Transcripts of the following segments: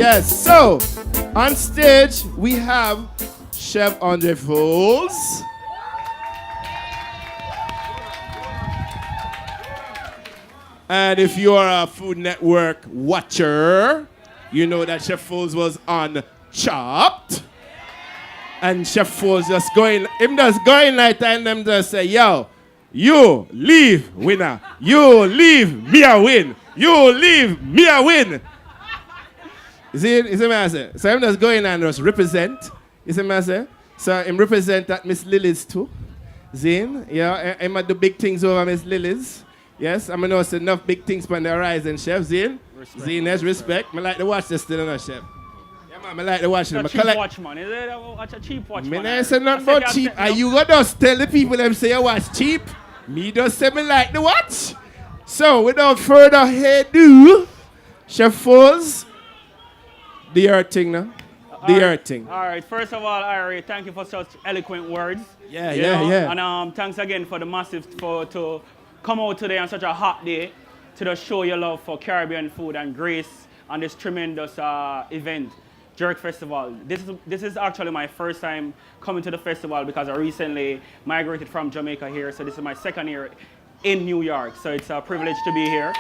Yes, so on stage we have Chef Andre Foles. And if you are a Food Network watcher, you know that Chef Foles was on Chopped. And Chef Foles just going like that and them just say, yo, you leave winner. You leave me a win. You leave me a win. You see what I say? So I'm just going and just represent. You see what I say? So I'm represent that Miss Lilies too. Zane, yeah, I'm at the big things over Miss Lilies. Yes, I'm gonna know enough big things on the horizon, Chef. Zane, Zane has respect. I like to watch this still, no, Chef. Yeah, man, I like to watch it. It's a cheap watch, man. Is it a cheap watch, man? I say nothing about cheap. And you go just tell the people them say you watch cheap. Me just say me like the watch. So without further ado, Chef Foles, the earth thing now. The earth thing. All right. First of all, Ari, thank you for such eloquent words. Yeah. And thanks again for the massive to come out today on such a hot day to just show your love for Caribbean food and grace on this tremendous event, Jerk Festival. This is actually my first time coming to the festival because I recently migrated from Jamaica here, so this is my second year in New York. So it's a privilege to be here.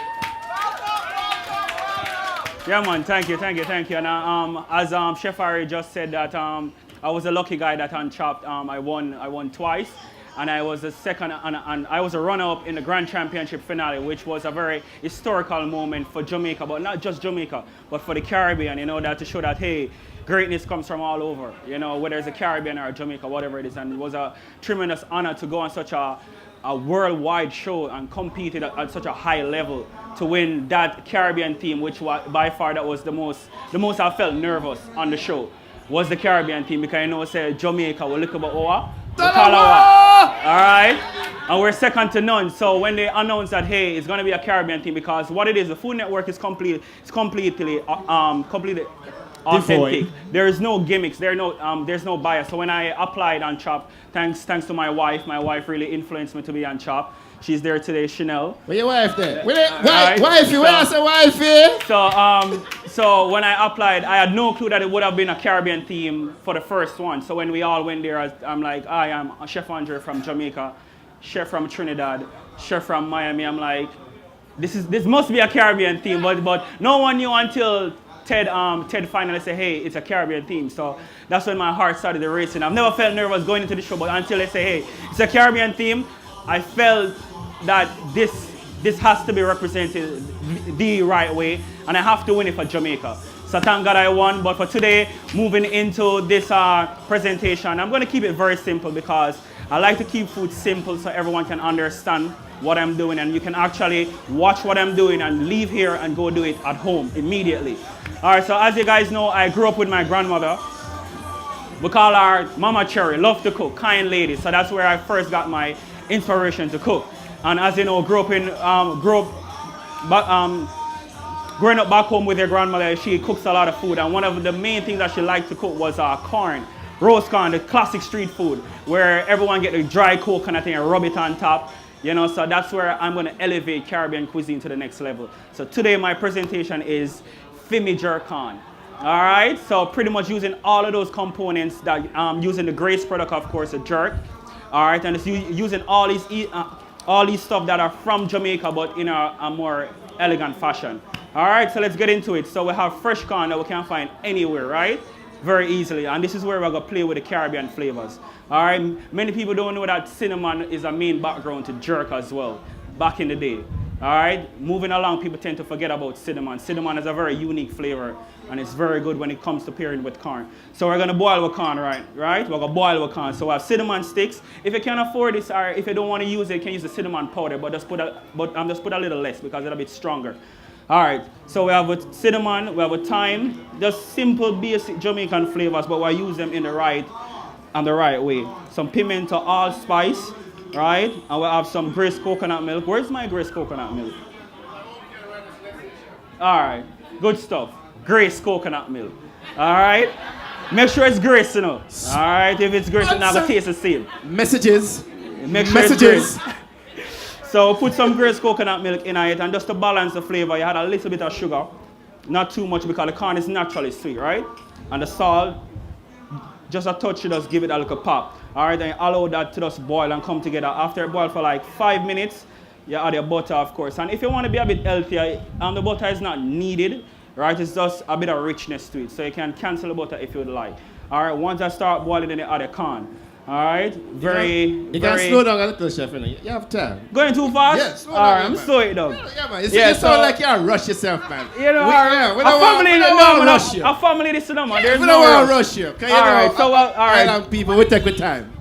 Yeah, man, thank you. And as Chef Ari just said that I was a lucky guy that on Chopped. I won twice, and I was the second, and I was a runner-up in the Grand Championship finale, which was a very historical moment for Jamaica, but not just Jamaica, but for the Caribbean. You know, that to show that hey, greatness comes from all over. You know, whether it's a Caribbean or a Jamaica, whatever it is, and it was a tremendous honor to go on such a worldwide show and compete at such a high level to win that Caribbean team, which was, by far that was the most I felt nervous on the show, was the Caribbean team, because I know say Jamaica will look about alright, and we're second to none. So when they announced that hey, it's gonna be a Caribbean team, because what it is, the Food Network is completely authentic. There is no gimmicks. There's no bias. So when I applied on Chop, thanks to my wife really influenced me to be on Chop. She's there today, Chanel. Where your wife there? Wifey, where's the wifey? So when I applied, I had no clue that it would have been a Caribbean theme for the first one. So when we all went there, I'm like, I am Chef Andre from Jamaica, Chef from Trinidad, Chef from Miami. I'm like, this must be a Caribbean theme, but no one knew until Ted finally said, hey, it's a Caribbean theme. So that's when my heart started racing. I've never felt nervous going into the show, but until they say, hey, it's a Caribbean theme, I felt that this has to be represented the right way, and I have to win it for Jamaica. So thank God I won. But for today, moving into this presentation, I'm going to keep it very simple, because I like to keep food simple so everyone can understand what I'm doing, and you can actually watch what I'm doing and leave here and go do it at home immediately. All right, so as you guys know, I grew up with my grandmother. We call her Mama Cherry, love to cook, kind lady. So that's where I first got my inspiration to cook. And as you know, growing up back home with your grandmother, she cooks a lot of food. And one of the main things that she liked to cook was corn, roast corn, the classic street food, where everyone get the dry coconut and rub it on top. You know, so that's where I'm going to elevate Caribbean cuisine to the next level. So today my presentation is Fimi Jerk-On. All right, so pretty much using all of those components that using the Grace product, of course, a jerk. All right, and it's using all these stuff that are from Jamaica, but in a more elegant fashion. All right, so let's get into it. So we have fresh corn that we can find anywhere, right? Very easily, and this is where we're going to play with the Caribbean flavors. All right, many people don't know that cinnamon is a main background to jerk as well, back in the day. All right, moving along, people tend to forget about cinnamon. Cinnamon is a very unique flavor, and it's very good when it comes to pairing with corn. So we're going to boil with corn, right? We're going to boil with corn. So we have cinnamon sticks. If you can't afford this, or if you don't want to use it, you can use the cinnamon powder, but just put a little less because it's a bit stronger. All right, so we have with cinnamon, we have with thyme, just simple basic Jamaican flavors, but we use them in the right way. Some pimento, allspice, right? And we have some Grace coconut milk. Where's my Grace coconut milk? All right, good stuff. Grace coconut milk. All right, make sure it's Grace, you know. All right, if it's Grace, it's not gonna taste the same. Messages. Make sure it's Grace. So put some Grace coconut milk in it, and just to balance the flavor, you add a little bit of sugar. Not too much because the corn is naturally sweet, right? And the salt, just a touch, you just give it a little pop. All right, then allow that to just boil and come together. After it boil for like 5 minutes, you add your butter, of course. And if you want to be a bit healthier, the butter is not needed, right? It's just a bit of richness to it. So you can cancel the butter if you'd like. All right, once I start boiling, then you add the corn. All right, You can slow down a little, chef. You have time. Going too fast? Yeah, slow down. All right, I'm slowing down. Yeah, man. You sound like you rush yourself, man. You know, we don't rush you. A family this, no, man. We don't want to rush you. All right, so all right. Island people, we take with time.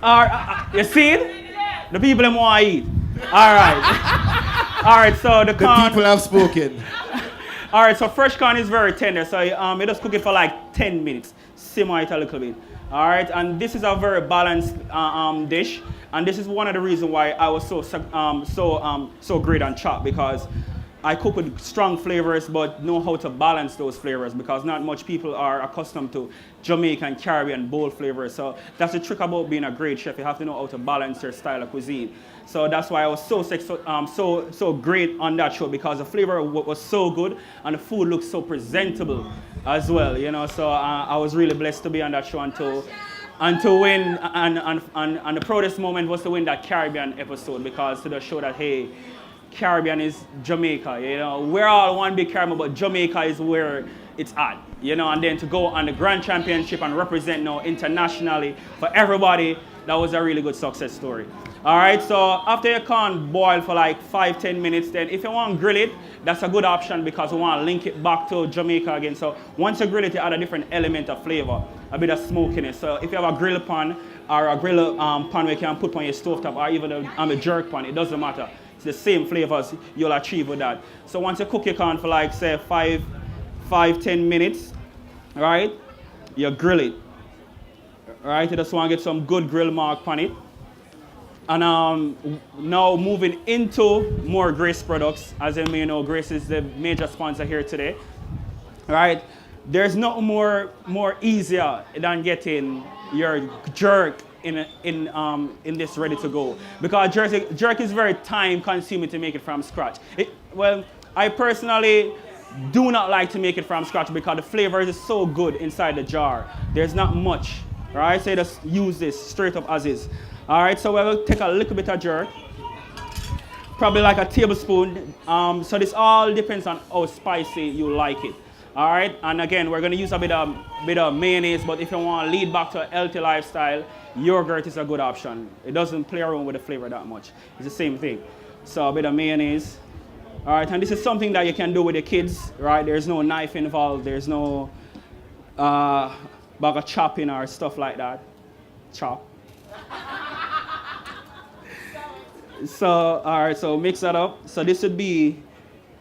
All right, you see it? The people them want to eat. All right. All right, so the corn. people have spoken. All right, so fresh corn is very tender. So you just cook it for like 10 minutes. Simmer it a little bit. All right, and this is a very balanced dish, and this is one of the reasons why I was so great on chop, because I cook with strong flavors, but know how to balance those flavors, because not much people are accustomed to Jamaican, Caribbean, bold flavors. So that's the trick about being a great chef. You have to know how to balance your style of cuisine. So that's why I was so great on that show, because the flavor was so good and the food looked so presentable as well. You know, so I was really blessed to be on that show and to win. And the proudest moment was to win that Caribbean episode, because to show that, hey, Caribbean is Jamaica, you know. We're all one big Caribbean, but Jamaica is where it's at, you know. And then to go on the Grand Championship and represent now internationally for everybody, that was a really good success story. All right, so after your corn boil for like 5-10 minutes, then if you want to grill it, that's a good option, because we want to link it back to Jamaica again. So once you grill it, you add a different element of flavor, a bit of smokiness. So if you have a grill pan or a grill pan where you can put on your stovetop, or even a jerk pan, it doesn't matter. The same flavors you'll achieve with that. So once you cook your corn for like say 5-10 minutes, right, you grill it. Right, you just want to get some good grill mark on it. And now moving into more Grace products. As you may know, Grace is the major sponsor here today. Right, there's no more easier than getting your jerk in this ready to go, because jerk is very time consuming to make it from scratch. Well, I personally do not like to make it from scratch, because the flavor is so good inside the jar. There's not much, right? So you just use this straight up as is. All right, so we'll take a little bit of jerk, probably like a tablespoon. So this all depends on how spicy you like it. All right, and again, we're gonna use a bit of mayonnaise, but if you want to lead back to a healthy lifestyle, yogurt is a good option. It doesn't play around with the flavor that much. It's the same thing. So a bit of mayonnaise. All right, and this is something that you can do with your kids, right? There's no knife involved. There's no bag of chopping or stuff like that. Chop. So, all right, so mix that up. So this would be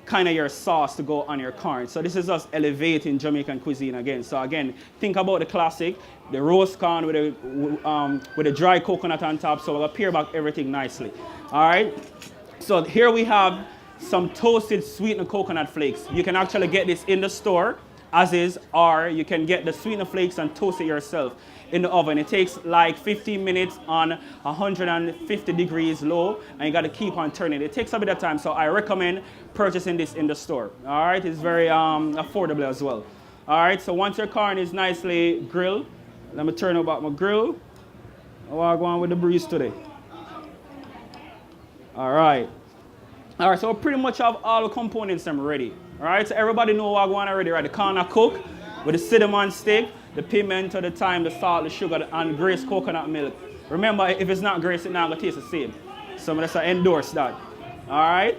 kind of your sauce to go on your corn. So this is us elevating Jamaican cuisine again. So again, think about the classic, the roast corn with a dry coconut on top. So we'll peel back everything nicely. All right. So here we have some toasted sweetened coconut flakes. You can actually get this in the store as is, or you can get the sweetened flakes and toast it yourself in the oven. It takes like 15 minutes on 150 degrees low, and you got to keep on turning. It takes a bit of time, so I recommend purchasing this in the store. All right, it's very affordable as well. All right, so once your corn is nicely grilled, let me turn about my grill. I'll go on with the breeze today. All right, so we pretty much have all the components ready. All right, so everybody know what I want already, right? The corn I cook with the cinnamon stick, the pimento, the thyme, the salt, the sugar, and Grace coconut milk. Remember, if it's not Grace, it's not going to taste the same. So I'm going to endorse that. All right?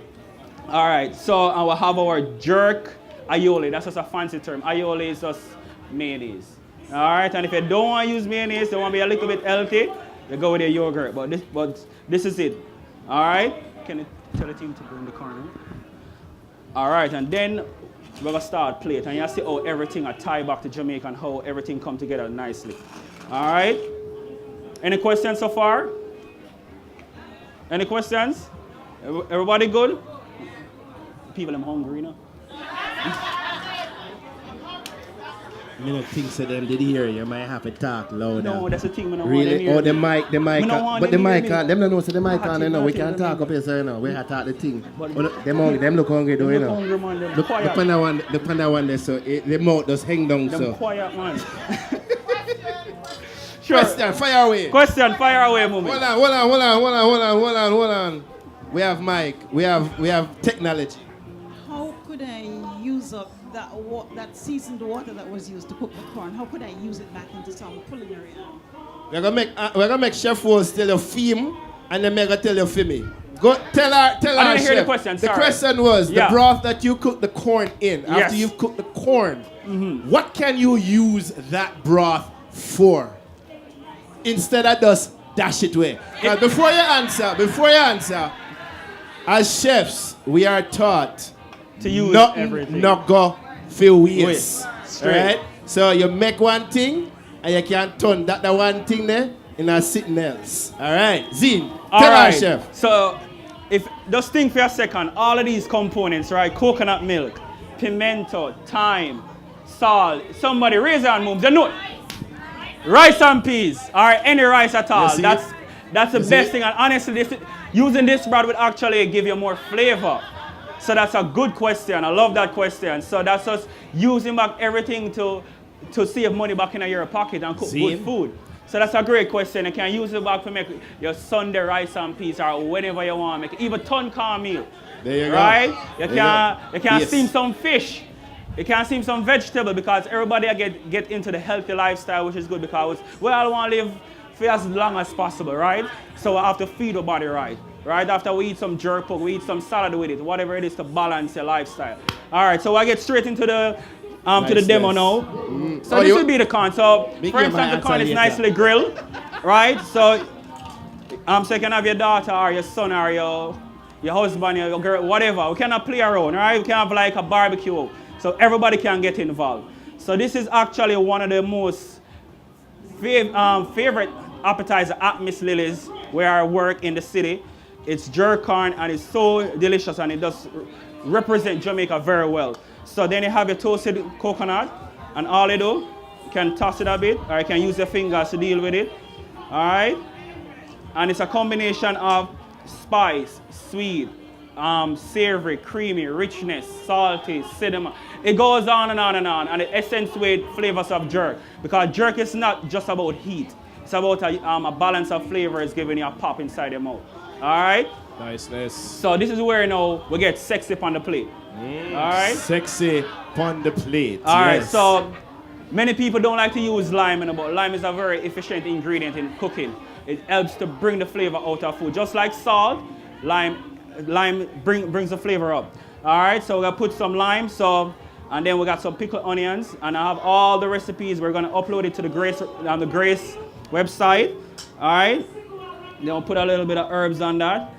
All right, so I will have our jerk aioli. That's just a fancy term. Aioli is just mayonnaise. All right, and if you don't want to use mayonnaise, you want to be a little bit healthy, you go with your yogurt. But this is it. All right? Can you tell the team to bring the corner? All right, and then we're going to start plate. And you see how everything are tied back to Jamaica and how everything come together nicely. All right? Any questions so far? Any questions? Everybody good? People, I'm hungry, you know? I don't think so them did hear you. Might have to talk louder. No, that's the thing. I don't Really? want Oh, the mic. But the mic on. Them don't know. So the mic Nothing, on. You know, we nothing, can't talk up nothing. here. So you know, we have to talk the thing. But- Them look hungry, though. You Look know. hungry, man. Them Look quiet. the panda one there. So the mouth just hang down. Them So. quiet, man. Sure. Question, fire away. Question, fire away, moment. Hold on. We have mic. We have technology. How could I use up that seasoned water that was used to cook the corn? How could I use it back into some culinary? We're gonna make Chef Rose tell you theme, and then we're gonna tell you for me. Go tell her. I didn't hear Chef. the question, sorry. The question was Yeah. the broth that you cook the corn in. Yes. After you've cooked the corn, what can you use that broth for? Instead of just dash it away. Now, before you answer, as chefs, we are taught To use nothing everything. not go for waste. Straight. Right? So you make one thing and you can turn that one thing there into something else. Alright. Zine, All tell right. us, chef. So, if just think for a second, all of these components, right? Coconut milk, pimento, thyme, salt. Somebody raise your hand, move. The note. Rice and peas, or any rice at all. see That's the You see best it? thing. And honestly, using this bread would actually give you more flavor. So that's a good question. I love that question. So that's us using back everything to save money back in your pocket and cook See? good food. So that's a great question. You can use it back to make your Sunday rice and peas or whenever you want to make it. Even ton corn meal. There you go. Right? You There can Yes. steam some fish. You can steam some vegetable because everybody get into the healthy lifestyle, which is good because we all want to live for as long as possible, right? So we have to feed our body right. Right after we eat some jerk pork, we eat some salad with it, whatever it is to balance your lifestyle. All right, so I get straight into the to the demo now. So this will be the corn. So Big for game, instance, I the corn answer is later. nicely grilled, right? So you can have your daughter or your son or your husband, your girl, whatever. We cannot play around, right? We can have like a barbecue, so everybody can get involved. So this is actually one of the most favorite appetizer at Miss Lily's, where I work in the city. It's jerk corn and it's so delicious and it does represent Jamaica very well. So then you have your toasted coconut and all you do, you can toss it a bit or you can use your fingers to deal with it. All right? And it's a combination of spice, sweet, savory, creamy, richness, salty, cinnamon. It goes on and on and on, and it accentuates flavors of jerk because jerk is not just about heat. It's about a balance of flavors giving you a pop inside your mouth. All right? Nice. So this is where we get sexy on the plate. All right? Sexy on the plate. All right, yes. so many people don't like to use lime, but lime is a very efficient ingredient in cooking. It helps to bring the flavor out of food. Just like salt, lime brings the flavor up. All right, so we're gonna put some lime, and then we got some pickled onions, and I have all the recipes. We're gonna upload it to the Grace website. All right, then we'll put a little bit of herbs on that.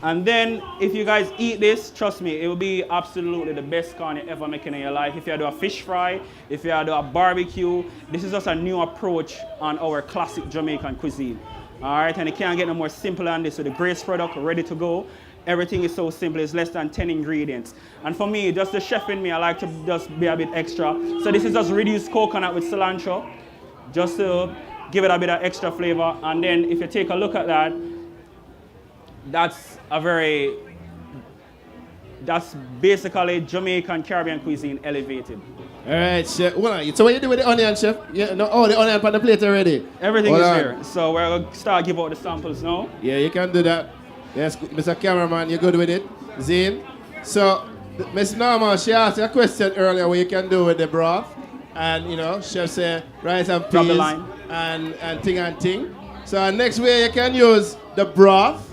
And then if you guys eat this, trust me, it will be absolutely the best corn you ever make in your life. If you do a fish fry, if you do a barbecue, this is just a new approach on our classic Jamaican cuisine. All right, and you can't get no more simple than this with the Grace product ready to go. Everything is so simple, it's less than 10 ingredients. And for me, just the chef in me, I like to just be a bit extra. So this is just reduced coconut with cilantro, just to give it a bit of extra flavor. And then if you take a look at that, that's basically Jamaican Caribbean cuisine elevated. All right, chef. Hold on. So what you do with the onion, chef? Yeah, no, oh, the onion on the plate already. Everything Hold is on. here. So we're going to start give out the samples now. Yeah, you can do that. Yes, Mr. Cameraman, you're good with it. Zane. So, Miss Norma, she asked a question earlier what you can do with the broth. And, chef said rice and Drop the peas line. and thing. So, next way you can use the broth.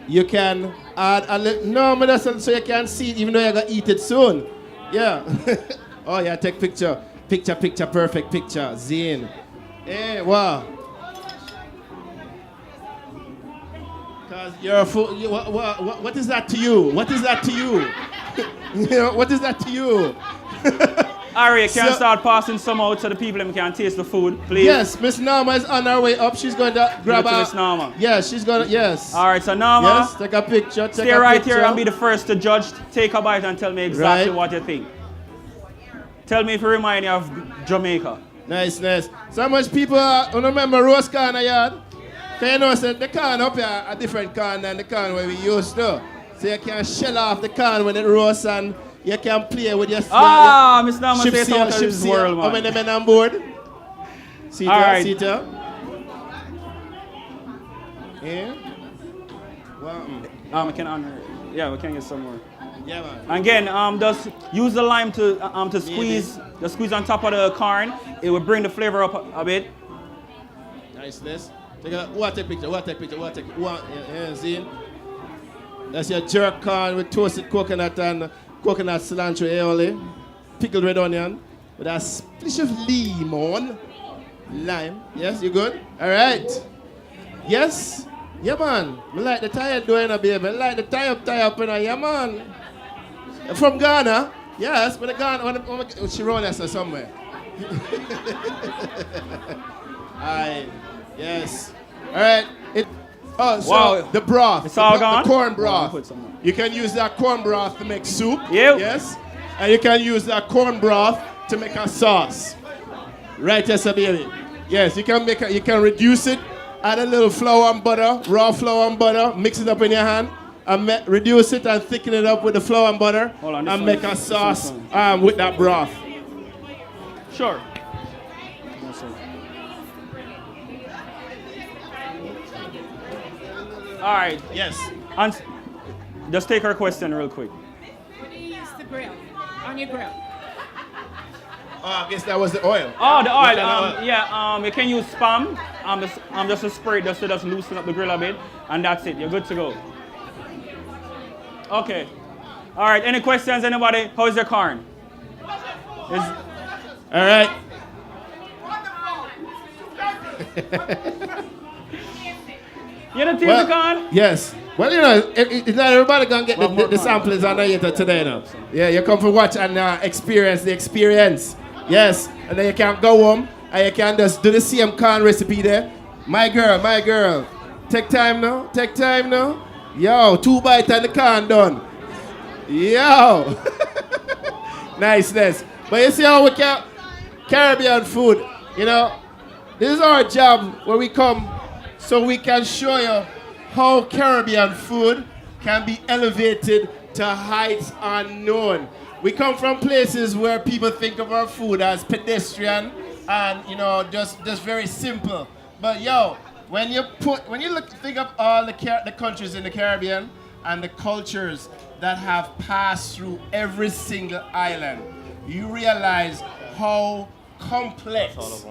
You can add a little, no, but that's so you can see it even though you're going to eat it soon. Yeah. Oh, yeah, take picture. Picture, perfect picture. Zane. Hey, wow. Because you're a fool. What is that to you? What is that to you? What is that to you? Ari, can So- start passing some out so the people and can taste the food, please? Yes, Miss Norma is on her way up. She's going to grab Give it to a... Miss Norma. Yes, she's going to... Yes. All right, so Norma, Yes, take a picture. stay right here and be the first to judge. Take a bite and tell me exactly Right. what you think. Tell me if you remind you of Jamaica. Nice. So much people remember roast corn yard? Because you know, so the corn up here a different corn than the corn where we used to. So you can shell off the corn when it roasts and you can play with your Mr. Dama say something to this world, man. How many men on board? See Alright. there? Yeah? Well, We can get some more. yeah, man. Again, just use the lime to squeeze on top of the corn. It will bring the flavor up a bit. Niceness. Take a picture. See? That's your jerk corn with toasted coconut and coconut cilantro aioli. Pickled red onion with a splash of lemon. Lime. Yes, you good? All right. Yes? Yeah, man. I like the tie up doing a baby. I like the tie up, yeah, man. From Ghana? Yes, but the Ghana, she run us somewhere. Aye. Yes. All right. The broth. It's all gone? The corn broth. Put some more. You can use that corn broth to make soup. Yep. Yes. And you can use that corn broth to make a sauce. Right, yes, baby. Yes, you can reduce it, add a little flour and butter, raw flour and butter, mix it up in your hand, and reduce it and thicken it up with the flour and butter, and make a sauce with that broth. Sure. All right. Yes. And just take her question real quick. What do you use to grill? On your grill? I guess that was the oil. Oh, the oil. You can use Spam. Just a spray just to loosen up the grill a bit, and that's it. You're good to go. Okay. All right. Any questions, anybody? How's your corn? All right. You don't taste the corn? Yes. Well, you know, it's not everybody gonna get the samples on the today now. Yeah, you come to watch and experience the experience. Yes, and then you can go home and you can just do the same corn recipe there. My girl, take time now. Yo, 2 bites and the corn done. Yo, niceness. But you see how we can Caribbean food, you know, this is our job where we come so we can show you how Caribbean food can be elevated to heights unknown. We come from places where people think of our food as pedestrian and, you know, just very simple. But yo, when you think of all the countries in the Caribbean and the cultures that have passed through every single island, you realize how complex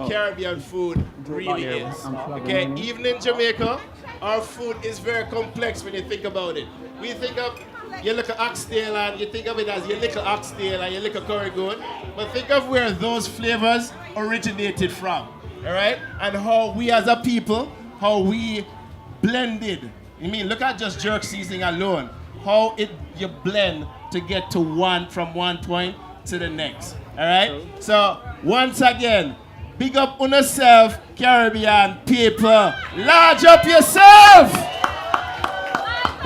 Caribbean food really is. Okay, even in Jamaica, our food is very complex when you think about it. We think of your little oxtail and you think of it as your little oxtail and your little curry goat, but think of where those flavors originated from, all right? And how we as a people, how we blended. I mean, look at just jerk seasoning alone, how you blend to get to from one point to the next, all right? So once again, big up on yourself, Caribbean people. Large up yourself!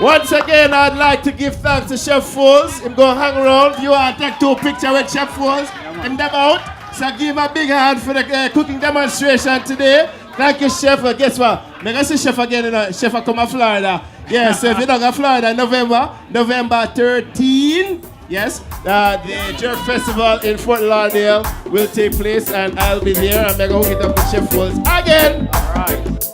Once again, I'd like to give thanks to Chef Foles. Him go hang around. If you want to take 2 pictures with Chef Foles, him them out. So give him a big hand for the cooking demonstration today. Thank you, Chef. Guess what? I'm going to see Chef again. You know, Chef will come to Florida. Yeah, so if you don't go to Florida, November 13. Yes, the Jerk Festival in Fort Lauderdale will take place, and I'll be there. I'm going to hook it up with Chef Foles again. All right.